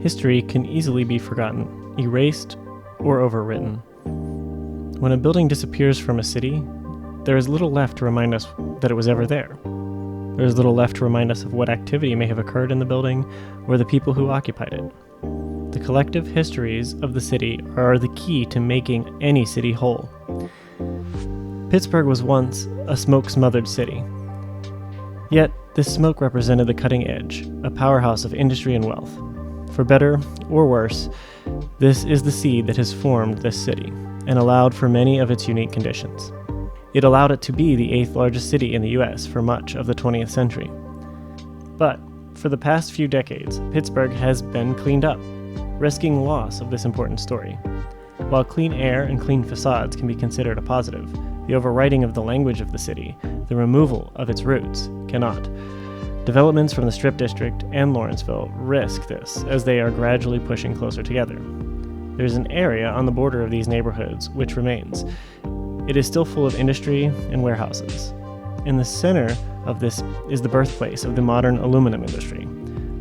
History can easily be forgotten, erased, or overwritten. When a building disappears from a city, there is little left to remind us that it was ever there. There is little left to remind us of what activity may have occurred in the building or the people who occupied it. The collective histories of the city are the key to making any city whole. Pittsburgh was once a smoke-smothered city. Yet, this smoke represented the cutting edge, a powerhouse of industry and wealth. For better or worse, this is the seed that has formed this city and allowed for many of its unique conditions. It allowed it to be the 8th largest city in the U.S. for much of the 20th century. But for the past few decades, Pittsburgh has been cleaned up, risking loss of this important story. While clean air and clean facades can be considered a positive, the overwriting of the language of the city, the removal of its roots, cannot. Developments from the Strip District and Lawrenceville risk this as they are gradually pushing closer together. There is an area on the border of these neighborhoods which remains. It is still full of industry and warehouses. In the center of this is the birthplace of the modern aluminum industry,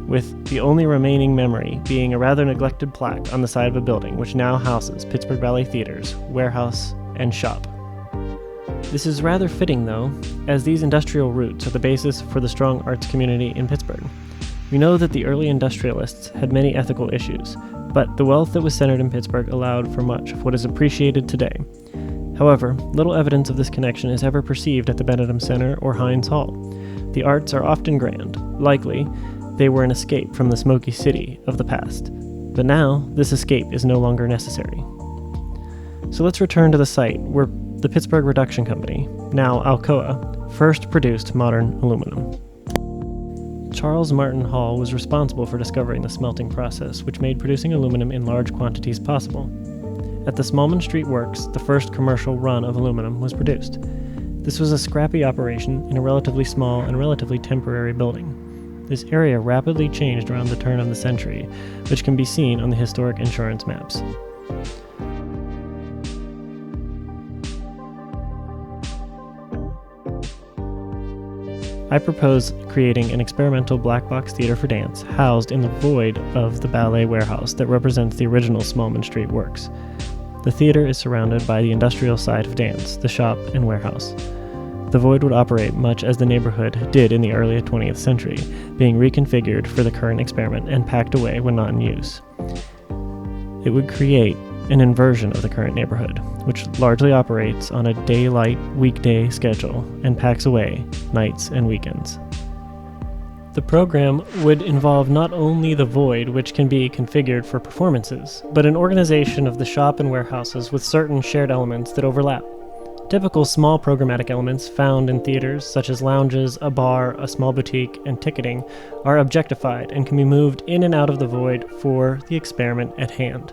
with the only remaining memory being a rather neglected plaque on the side of a building which now houses Pittsburgh Ballet Theater's warehouse and shop. This is rather fitting, though, as these industrial roots are the basis for the strong arts community in Pittsburgh. We know that the early industrialists had many ethical issues, but the wealth that was centered in Pittsburgh allowed for much of what is appreciated today. However, little evidence of this connection is ever perceived at the Benedum Center or Heinz Hall. The arts are often grand. Likely, they were an escape from the smoky city of the past. But now, this escape is no longer necessary. So let's return to the site where the Pittsburgh Reduction Company, now Alcoa, first produced modern aluminum. Charles Martin Hall was responsible for discovering the smelting process, which made producing aluminum in large quantities possible. At the Smallman Street Works, the first commercial run of aluminum was produced. This was a scrappy operation in a relatively small and relatively temporary building. This area rapidly changed around the turn of the century, which can be seen on the historic insurance maps. I propose creating an experimental black box theater for dance housed in the void of the ballet warehouse that represents the original Smallman Street Works. The theater is surrounded by the industrial side of dance, the shop, and warehouse. The void would operate much as the neighborhood did in the early 20th century, being reconfigured for the current experiment and packed away when not in use. It would create an inversion of the current neighborhood, which largely operates on a daylight weekday schedule and packs away nights and weekends. The program would involve not only the void, which can be configured for performances, but an organization of the shop and warehouses with certain shared elements that overlap. Typical small programmatic elements found in theaters, such as lounges, a bar, a small boutique, and ticketing, are objectified and can be moved in and out of the void for the experiment at hand.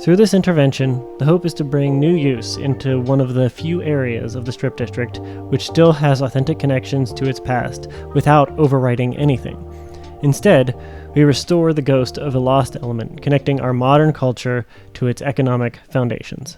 Through this intervention, the hope is to bring new use into one of the few areas of the Strip District which still has authentic connections to its past without overwriting anything. Instead, we restore the ghost of a lost element, connecting our modern culture to its economic foundations.